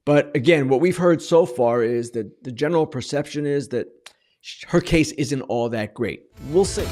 But again, what we've heard so far is that the general perception is that her case isn't all that great. We'll see.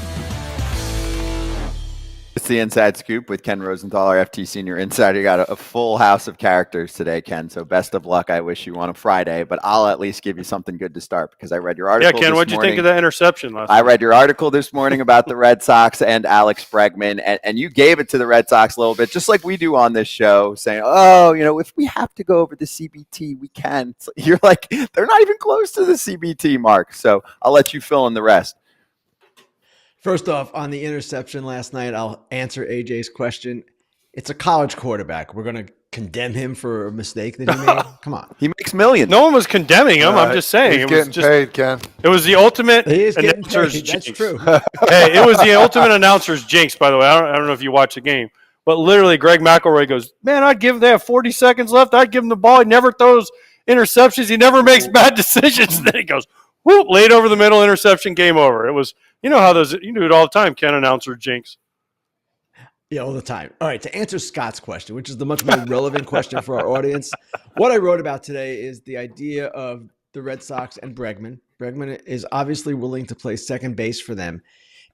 It's the Inside Scoop with Ken Rosenthal, our FT Senior Insider. You got a full house of characters today, Ken. So best of luck. I wish you on a Friday, but I'll at least give you something good to start because I read your article. Yeah, Ken, what'd you think of that interception last I week? read your article this morning about the Red Sox and Alex Bregman, and you gave it to the Red Sox a little bit, just like we do on this show, saying, oh, if we have to go over the CBT, we can. So you're like, they're not even close to the CBT mark. So I'll let you fill in the rest. First off, on the interception last night, I'll answer AJ's question. It's a college quarterback. We're going to condemn him for a mistake that he made? Come on. He makes millions. No one was condemning him. I'm just saying. He's getting paid, Ken. It was the ultimate He is getting announcer's paid. That's jinx. true. Hey, it was the ultimate announcer's jinx, by the way. I don't know if you watched the game. But literally, Greg McElroy goes, man, they have 40 seconds left. I'd give him the ball. He never throws interceptions. He never makes bad decisions. And then he goes, whoop, laid over the middle, interception, game over. It was, you do it all the time, Ken, announcer jinx. Yeah, all the time. All right, to answer Scott's question, which is the much more relevant question for our audience, what I wrote about today is the idea of the Red Sox and Bregman. Bregman is obviously willing to play second base for them.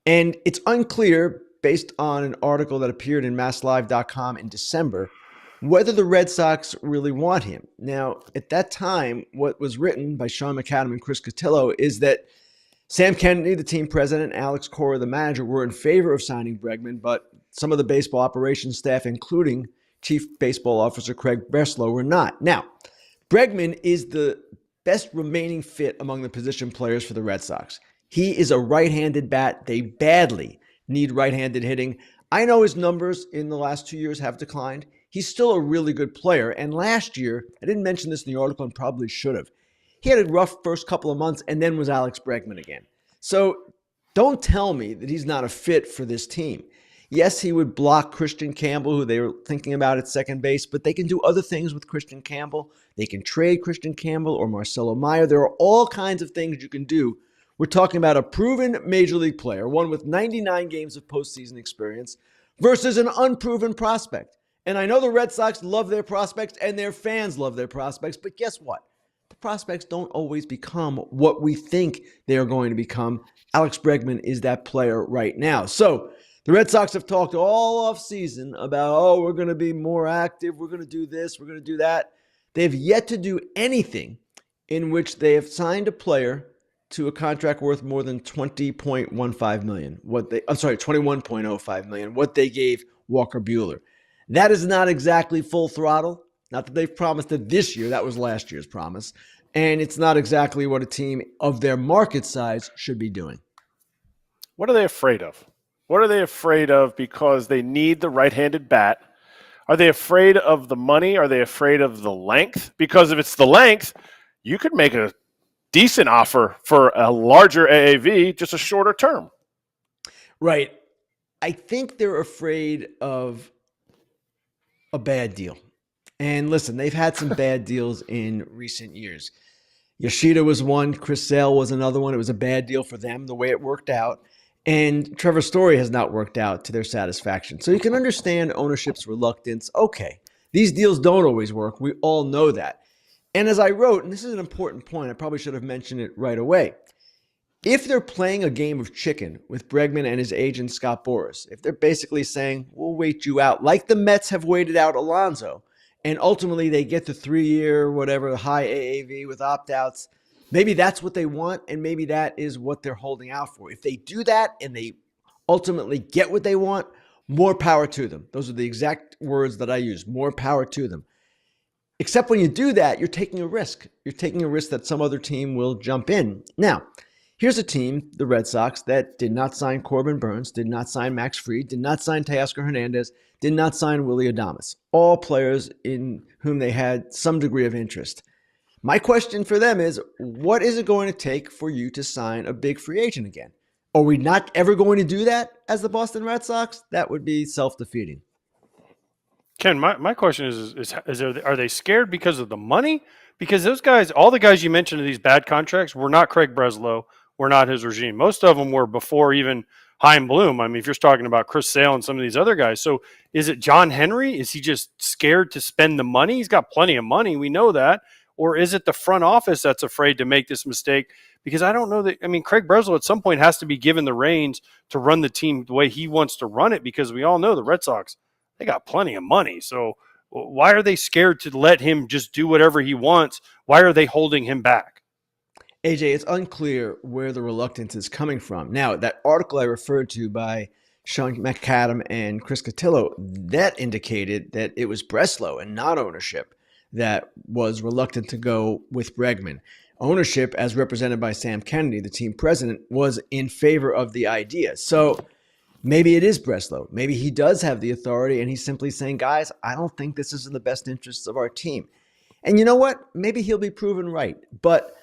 And it's unclear, based on an article that appeared in MassLive.com in December, whether the Red Sox really want him. Now, at that time, what was written by Sean McAdam and Chris Cotillo is that Sam Kennedy, the team president, and Alex Cora, the manager, were in favor of signing Bregman, but some of the baseball operations staff, including Chief Baseball Officer Craig Breslow, were not. Now, Bregman is the best remaining fit among the position players for the Red Sox. He is a right-handed bat. They badly need right-handed hitting. I know his numbers in the last 2 years have declined. He's still a really good player. And last year, I didn't mention this in the article and probably should have, he had a rough first couple of months and then was Alex Bregman again. So don't tell me that he's not a fit for this team. Yes, he would block Christian Campbell, who they were thinking about at second base, but they can do other things with Christian Campbell. They can trade Christian Campbell or Marcelo Meyer. There are all kinds of things you can do. We're talking about a proven major league player, one with 99 games of postseason experience, versus an unproven prospect. And I know the Red Sox love their prospects and their fans love their prospects, but guess what? The prospects don't always become what we think they are going to become. Alex Bregman is that player right now. So the Red Sox have talked all offseason about, we're going to be more active. We're going to do this. We're going to do that. They have yet to do anything in which they have signed a player to a contract worth more than $21.05 million. 21.05 million, what they gave Walker Buehler. That is not exactly full throttle. Not that they've promised it this year. That was last year's promise. And it's not exactly what a team of their market size should be doing. What are they afraid of? What are they afraid of because they need the right-handed bat? Are they afraid of the money? Are they afraid of the length? Because if it's the length, you could make a decent offer for a larger AAV, just a shorter term. Right. I think they're afraid of a bad deal. And listen, they've had some bad deals in recent years. Yoshida was one. Chris Sale was another one. It was a bad deal for them, the way it worked out. And Trevor Story has not worked out to their satisfaction. So you can understand ownership's reluctance. Okay, these deals don't always work. We all know that. And as I wrote, and this is an important point, I probably should have mentioned it right away. If they're playing a game of chicken with Bregman and his agent Scott Boras, if they're basically saying, we'll wait you out, like the Mets have waited out Alonso, and ultimately they get the 3-year, whatever, high AAV with opt-outs, maybe that's what they want, and maybe that is what they're holding out for. If they do that and they ultimately get what they want, more power to them. Those are the exact words that I use, more power to them. Except when you do that, you're taking a risk. You're taking a risk that some other team will jump in. Now, here's a team, the Red Sox, that did not sign Corbin Burns, did not sign Max Fried, did not sign Teoscar Hernandez, did not sign Willy Adames. All players in whom they had some degree of interest. My question for them is, what is it going to take for you to sign a big free agent again? Are we not ever going to do that as the Boston Red Sox? That would be self-defeating. Ken, my question is are they scared because of the money? Because those guys, all the guys you mentioned in these bad contracts were not Craig Breslow, were not his regime. Most of them were before even Hein Bloom. I mean, if you're talking about Chris Sale and some of these other guys. So is it John Henry? Is he just scared to spend the money? He's got plenty of money. We know that. Or is it the front office that's afraid to make this mistake? Because I don't know that. I mean, Craig Breslow at some point has to be given the reins to run the team the way he wants to run it, because we all know the Red Sox, they got plenty of money. So why are they scared to let him just do whatever he wants? Why are they holding him back? AJ, it's unclear where the reluctance is coming from. Now, that article I referred to by Sean McAdam and Chris Cotillo, that indicated that it was Breslow and not ownership that was reluctant to go with Bregman. Ownership, as represented by Sam Kennedy, the team president, was in favor of the idea. So maybe it is Breslow. Maybe he does have the authority and he's simply saying, guys, I don't think this is in the best interests of our team. And you know what? Maybe he'll be proven right. But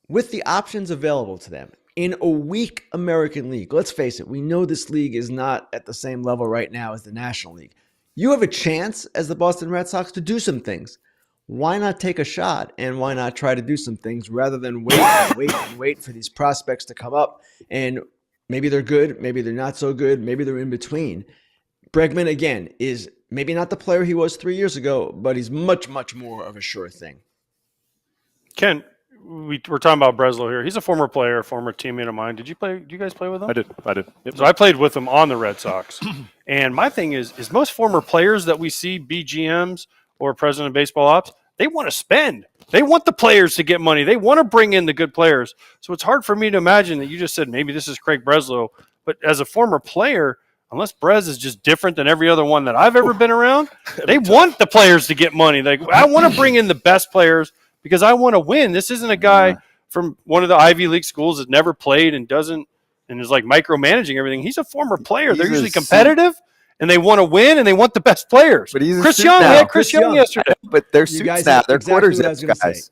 with the options available to them in a weak American League, let's face it, we know this league is not at the same level right now as the National League. You have a chance as the Boston Red Sox to do some things. Why not take a shot, and why not try to do some things rather than wait and wait and wait for these prospects to come up? And maybe they're good, maybe they're not so good, maybe they're in between. Bregman, again, is maybe not the player he was 3 years ago, but he's much, much more of a sure thing. Ken, we're talking about Breslow here. He's a former player, former teammate of mine. Did you guys play with him? I did. Yep. So I played with him on the Red Sox. And my thing is most former players that we see be GMs or president of baseball ops, they want to spend. They want the players to get money. They want to bring in the good players. So it's hard for me to imagine that you just said maybe this is Craig Breslow. But as a former player, unless Brez is just different than every other one that I've ever been around, they want the players to get money. Like, I want to bring in the best players because I want to win. This isn't a guy from one of the Ivy League schools that never played and doesn't and is like micromanaging everything. He's a former player. They're usually competitive. And they want to win, and they want the best players. But he's Chris Young. Now. We had Chris Young yesterday. But they're suits now. They're quarters guys.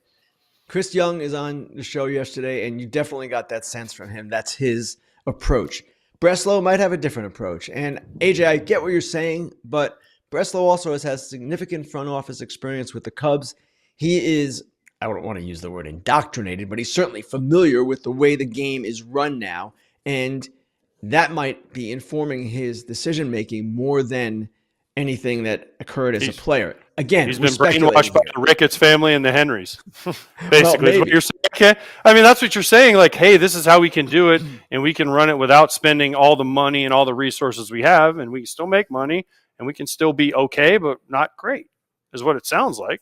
Chris Young is on the show yesterday, and you definitely got that sense from him. That's his approach. Breslow might have a different approach. And AJ, I get what you're saying, but Breslow also has significant front office experience with the Cubs. He is, I don't want to use the word indoctrinated, but he's certainly familiar with the way the game is run now. And that might be informing his decision-making more than anything that occurred as a player. Again, he's been brainwashed by the Ricketts family and the Henrys, basically, is what you're saying. Okay? I mean, that's what you're saying. Like, hey, this is how we can do it, and we can run it without spending all the money and all the resources we have, and we can still make money, and we can still be okay, but not great, is what it sounds like.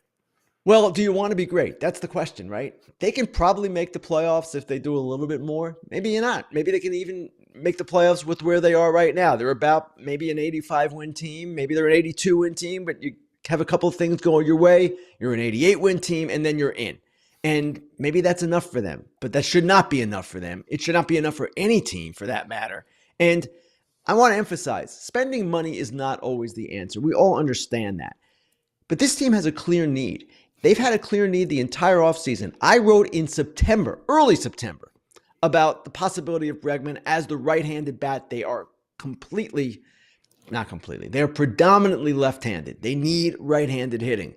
Well, do you want to be great? That's the question, right? They can probably make the playoffs if they do a little bit more. Maybe you're not. Maybe they can even make the playoffs with where they are right now. They're about maybe an 85-win team. Maybe they're an 82-win team, but you have a couple of things going your way. You're an 88-win team, and then you're in. And maybe that's enough for them, but that should not be enough for them. It should not be enough for any team for that matter. And I want to emphasize, spending money is not always the answer. We all understand that. But this team has a clear need. They've had a clear need the entire offseason. I wrote in September, early September, about the possibility of Bregman as the right-handed bat. They are they're predominantly left-handed. They need right-handed hitting.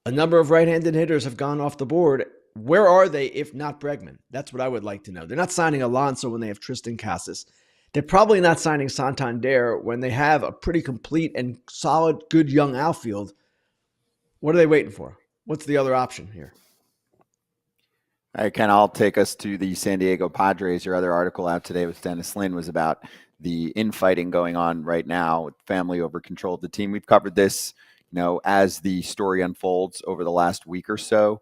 A number of right-handed hitters have gone off the board. Where are they if not Bregman? That's what I would like to know. They're not signing Alonso when they have Tristan Casas. They're probably not signing Santander when they have a pretty complete and solid, good young outfield. What are they waiting for? What's the other option here? All right, Ken, I'll take us to the San Diego Padres. Your other article out today with Dennis Lynn was about the infighting going on right now with family over control of the team. We've covered this, as the story unfolds over the last week or so.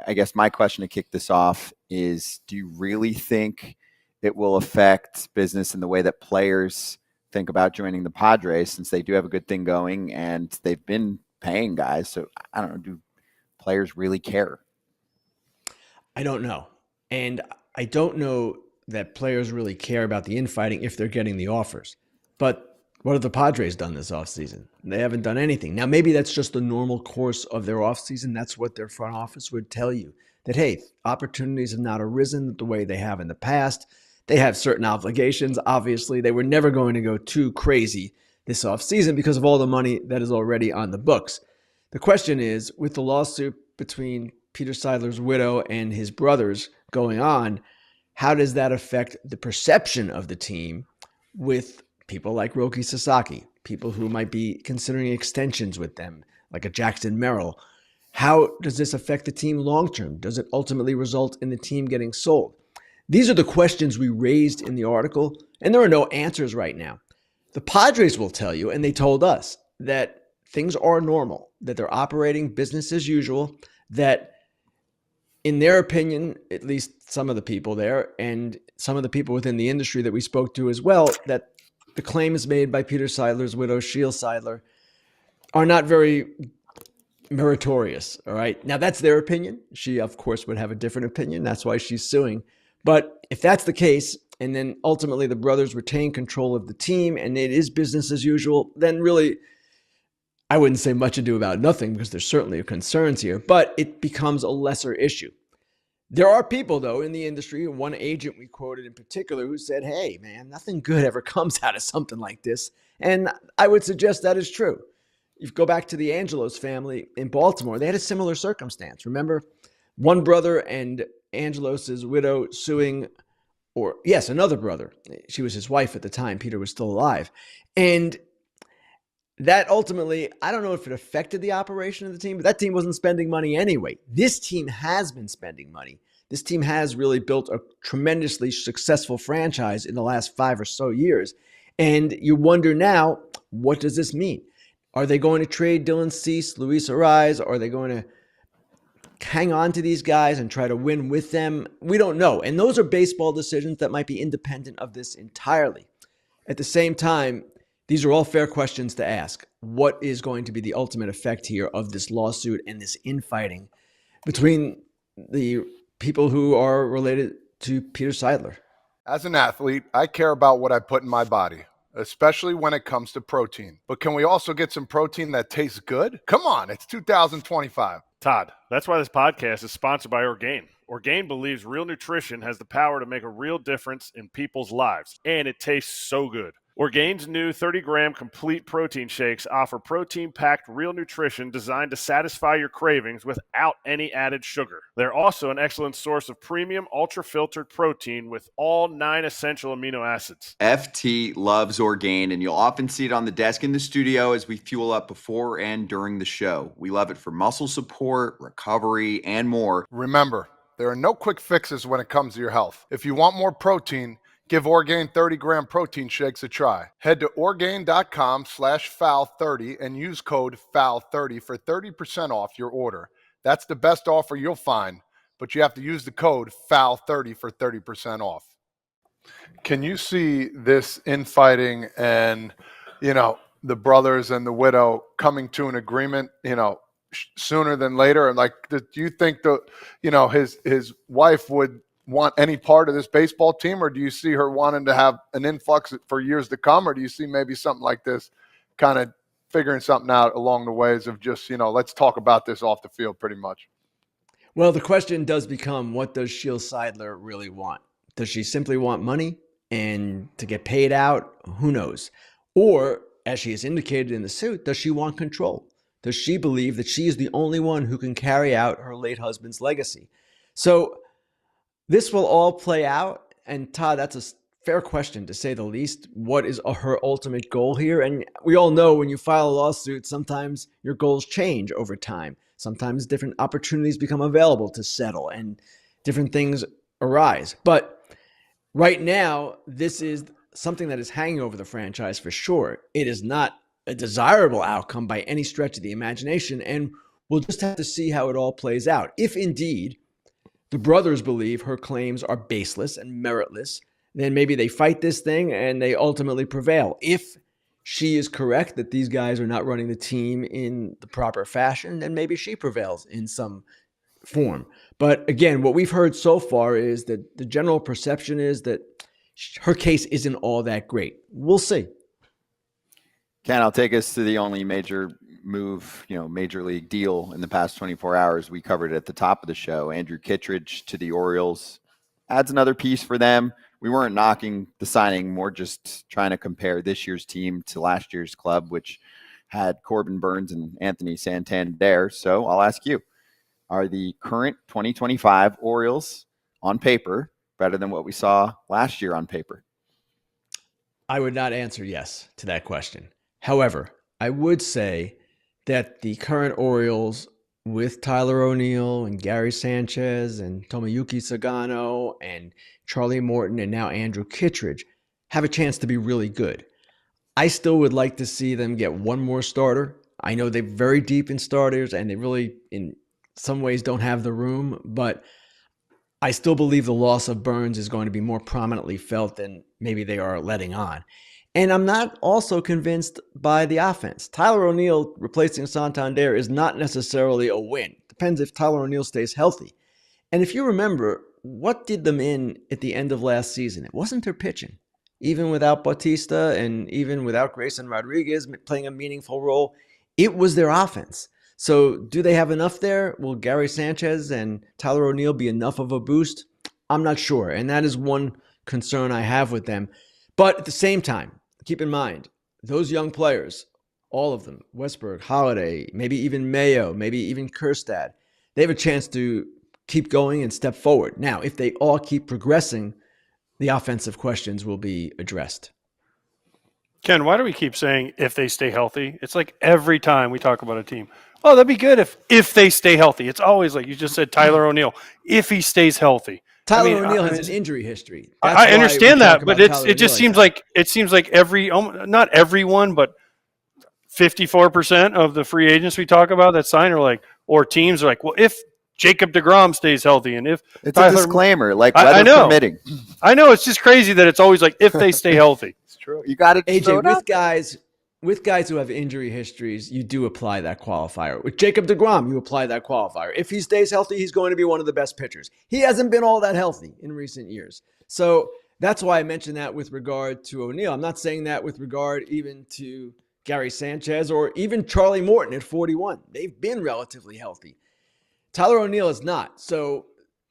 I guess my question to kick this off is, do you really think it will affect business in the way that players think about joining the Padres, since they do have a good thing going and they've been paying guys? So I don't know, do players really care? I don't know. And I don't know that players really care about the infighting if they're getting the offers. But what have the Padres done this offseason? They haven't done anything. Now, maybe that's just the normal course of their offseason. That's what their front office would tell you. That, hey, opportunities have not arisen the way they have in the past. They have certain obligations. Obviously, they were never going to go too crazy this offseason because of all the money that is already on the books. The question is, with the lawsuit between Peter Seidler's widow and his brothers going on, how does that affect the perception of the team with people like Roki Sasaki, people who might be considering extensions with them, like a Jackson Merrill. How does this affect the team long term? Does it ultimately result in the team getting sold? These are the questions we raised in the article, and there are no answers right now. The Padres will tell you, and they told us, that things are normal, that they're operating business as usual, that in their opinion, at least some of the people there and some of the people within the industry that we spoke to as well, that the claims made by Peter Seidler's widow, Sheil Seidler, are not very meritorious. All right. Now, that's their opinion. She, of course, would have a different opinion. That's why she's suing. But if that's the case, and then ultimately the brothers retain control of the team and it is business as usual, then really, I wouldn't say much ado about nothing because there's certainly concerns here, but it becomes a lesser issue. There are people, though, in the industry, one agent we quoted in particular, who said, hey, man, nothing good ever comes out of something like this. And I would suggest that is true. You go back to the Angelos family in Baltimore. They had a similar circumstance. Remember, one brother and Angelos's widow suing, or yes, another brother. She was his wife at the time. Peter was still alive. And that ultimately, I don't know if it affected the operation of the team, but that team wasn't spending money anyway. This team has been spending money. This team has really built a tremendously successful franchise in the last 5 or so years. And you wonder now, what does this mean? Are they going to trade Dylan Cease, Luis Ariz? Are they going to hang on to these guys and try to win with them? We don't know. And those are baseball decisions that might be independent of this entirely. At the same time, these are all fair questions to ask. What is going to be the ultimate effect here of this lawsuit and this infighting between the people who are related to Peter Seidler? As an athlete, I care about what I put in my body, especially when it comes to protein. But can we also get some protein that tastes good? Come on, it's 2025. Todd, that's why this podcast is sponsored by Orgain. Orgain believes real nutrition has the power to make a real difference in people's lives, and it tastes so good. Orgain's new 30-gram complete protein shakes offer protein-packed real nutrition designed to satisfy your cravings without any added sugar. They're also an excellent source of premium, ultra-filtered protein with all 9 essential amino acids. FT loves Orgain, and you'll often see it on the desk in the studio as we fuel up before and during the show. We love it for muscle support, recovery, and more. Remember, there are no quick fixes when it comes to your health. If you want more protein, give Orgain 30-gram protein shakes a try. Head to Orgain.com/FOUL30 and use code FOUL30 for 30% off your order. That's the best offer you'll find, but you have to use the code FOUL30 for 30% off. Can you see this infighting and, the brothers and the widow coming to an agreement, sooner than later? And do you think his wife would want any part of this baseball team, or do you see her wanting to have an influx for years to come, or do you see maybe something like this kind of figuring something out along the ways of just, let's talk about this off the field pretty much? Well, the question does become, what does Sheil Seidler really want? Does she simply want money and to get paid out? Who knows? Or, as she has indicated in the suit, does she want control? Does she believe that she is the only one who can carry out her late husband's legacy? So this will all play out. And Todd, that's a fair question to say the least. What is her ultimate goal here? And we all know when you file a lawsuit, sometimes your goals change over time. Sometimes different opportunities become available to settle and different things arise. But right now, this is something that is hanging over the franchise for sure. It is not a desirable outcome by any stretch of the imagination. And we'll just have to see how it all plays out. If indeed the brothers believe her claims are baseless and meritless, then maybe they fight this thing and they ultimately prevail. If she is correct that these guys are not running the team in the proper fashion, then maybe she prevails in some form. But again, what we've heard so far is that the general perception is that her case isn't all that great. We'll see. Ken, I'll take us to the only major move, major league deal in the past 24 hours. We covered it at the top of the show. Andrew Kittredge to the Orioles adds another piece for them. We weren't knocking the signing, more just trying to compare this year's team to last year's club, which had Corbin Burns and Anthony Santander. So I'll ask you, are the current 2025 Orioles on paper better than what we saw last year on paper? I would not answer yes to that question. However, I would say that the current Orioles with Tyler O'Neill and Gary Sanchez and Tomoyuki Sagano and Charlie Morton and now Andrew Kittredge have a chance to be really good. I still would like to see them get one more starter. I know they're very deep in starters and they really, in some ways, don't have the room, but I still believe the loss of Burns is going to be more prominently felt than maybe they are letting on. And I'm not also convinced by the offense. Tyler O'Neill replacing Santander is not necessarily a win. Depends if Tyler O'Neill stays healthy. And if you remember, what did them in at the end of last season? It wasn't their pitching. Even without Bautista and even without Grayson Rodriguez playing a meaningful role, it was their offense. So do they have enough there? Will Gary Sanchez and Tyler O'Neill be enough of a boost? I'm not sure. And that is one concern I have with them. But at the same time, keep in mind, those young players, all of them, Westberg, Holiday, maybe even Mayo, maybe even Kjerstad, they have a chance to keep going and step forward. Now, if they all keep progressing, the offensive questions will be addressed. Ken, why do we keep saying if they stay healthy? It's like every time we talk about a team, oh, that'd be good if they stay healthy. It's always like you just said, Tyler O'Neill, if he stays healthy. Tyler O'Neill has an injury history. I understand that, but it just seems like not everyone, but 54% of the free agents we talk about that sign are like, or teams are like, well, if Jacob deGrom stays healthy and if It's Tyler, a disclaimer, like I weather know. permitting. I know it's just crazy that it's always like if they stay healthy. It's true. You got to AJ, with guys who have injury histories, you do apply that qualifier. With Jacob deGrom, you apply that qualifier. If he stays healthy, he's going to be one of the best pitchers. He hasn't been all that healthy in recent years. So that's why I mentioned that with regard to O'Neill. I'm not saying that with regard even to Gary Sanchez or even Charlie Morton at 41. They've been relatively healthy. Tyler O'Neill is not. So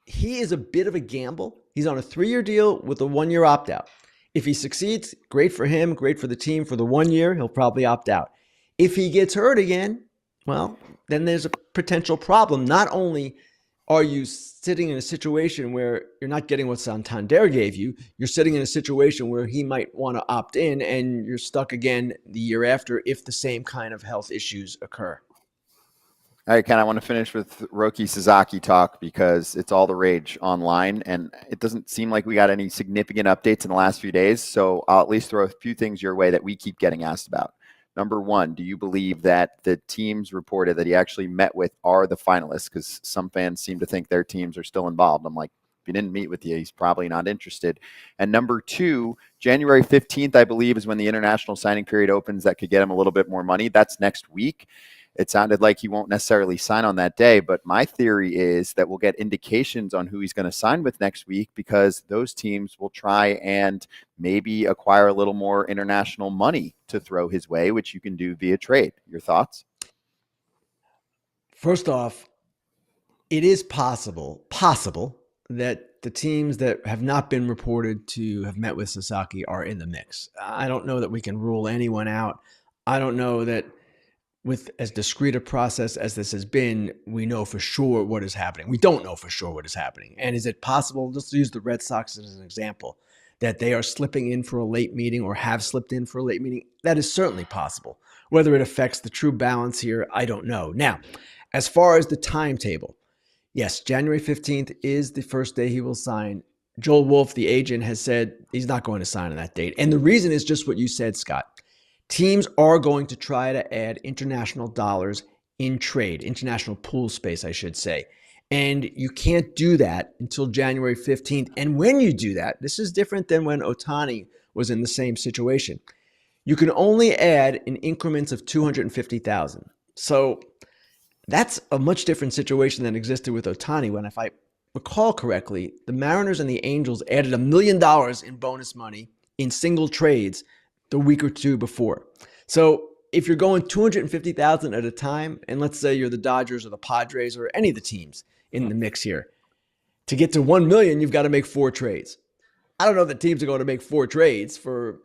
he is a bit of a gamble. He's on a 3-year deal with a 1-year opt-out. If he succeeds, great for him, great for the team. For the 1 year, he'll probably opt out. If he gets hurt again, well, then there's a potential problem. Not only are you sitting in a situation where you're not getting what Santander gave you, you're sitting in a situation where he might want to opt in and you're stuck again the year after if the same kind of health issues occur. All right, Ken, I want to finish with Roki Sasaki talk because it's all the rage online, and it doesn't seem like we got any significant updates in the last few days, so I'll at least throw a few things your way that we keep getting asked about. Number one, do you believe that the teams reported that he actually met with are the finalists? Because some fans seem to think their teams are still involved. I'm like, if he didn't meet with you, he's probably not interested. And number two, January 15th, I believe, is when the international signing period opens that could get him a little bit more money. That's next week. It sounded like he won't necessarily sign on that day, but my theory is that we'll get indications on who he's going to sign with next week because those teams will try and maybe acquire a little more international money to throw his way, which you can do via trade. Your thoughts? First off, it is possible that the teams that have not been reported to have met with Sasaki are in the mix. I don't know that we can rule anyone out. I don't know that with as discreet a process as this has been, we know for sure what is happening. We don't know for sure what is happening. And is it possible, just to use the Red Sox as an example, that they are slipping in for a late meeting or have slipped in for a late meeting? That is certainly possible. Whether it affects the true balance here, I don't know. Now, as far as the timetable, yes, January 15th is the first day he will sign. Joel Wolf, the agent, has said he's not going to sign on that date. And the reason is just what you said, Scott. Teams are going to try to add international dollars in trade, international pool space, I should say. And you can't do that until January 15th. And when you do that, this is different than when Ohtani was in the same situation. You can only add in increments of 250,000. So that's a much different situation than existed with Ohtani when, if I recall correctly, the Mariners and the Angels added $1 million in bonus money in single trades the week or two before. So if you're going 250,000 at a time, and let's say you're the Dodgers or the Padres or any of the teams in the mix here, to get to 1 million, you've got to make 4 trades. I don't know that teams are going to make 4 trades for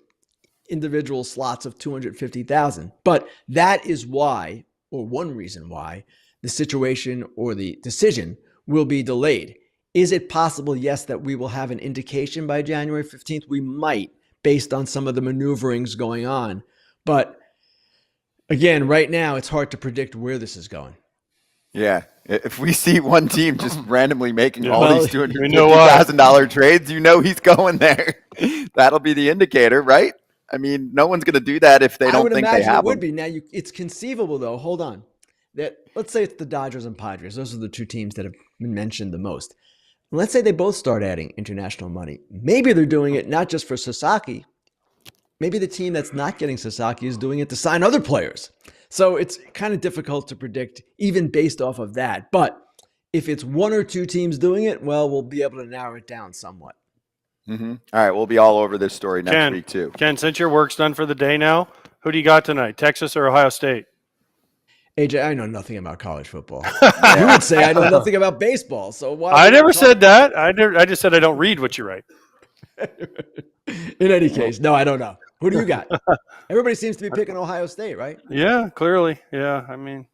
individual slots of 250,000, but that is why, or one reason why, the situation or the decision will be delayed. Is it possible? Yes, that we will have an indication by January 15th. We might. based on some of the maneuverings going on. But again, right now, it's hard to predict where this is going. Yeah. If we see one team just randomly making all Well, these $250,000 trades, he's going there. That'll be the indicator, right? I mean, no one's going to do that if they don't think they have it would them. be. Now, it's conceivable, though. Hold on. That let's say it's the Dodgers and Padres. Those are the two teams that have been mentioned the most. Let's say they both start adding international money. Maybe they're doing it not just for Sasaki. Maybe the team that's not getting Sasaki is doing it to sign other players. So it's kind of difficult to predict even based off of that. But if it's one or two teams doing it, well, we'll be able to narrow it down somewhat. Mm-hmm. All right, we'll be all over this story next week too. Ken, since your work's done for the day now, who do you got tonight, Texas or Ohio State? AJ, I know nothing about college football. You would say I know nothing about baseball. So why? I never said that. I just said I don't read what you write. In any case, no, I don't know. Who do you got? Everybody seems to be picking Ohio State, right? Yeah, clearly. Yeah, I mean,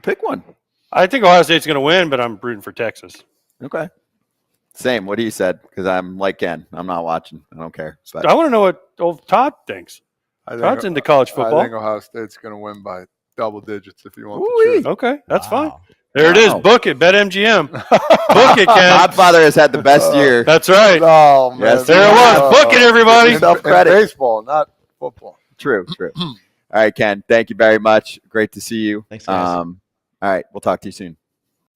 pick one. I think Ohio State's going to win, but I'm rooting for Texas. Okay. Same. What he said, because I'm like Ken. I'm not watching. I don't care. But I want to know what old Todd thinks. Todd's into college football. I think Ohio State's going to win by double digits if you want the truth. Okay, that's fine. There it is. Book it. BetMGM. Book it, Ken. Godfather has had the best year. That's right. Oh, man. Yes, there it was. Book it, everybody. Self-credit. Baseball, not football. True. All right, Ken. Thank you very much. Great to see you. Thanks, guys. All right. We'll talk to you soon.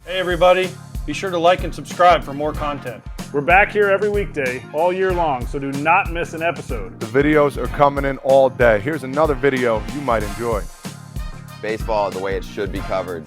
Hey, everybody. Be sure to like and subscribe for more content. We're back here every weekday, all year long, so do not miss an episode. The videos are coming in all day. Here's another video you might enjoy. Baseball the way it should be covered.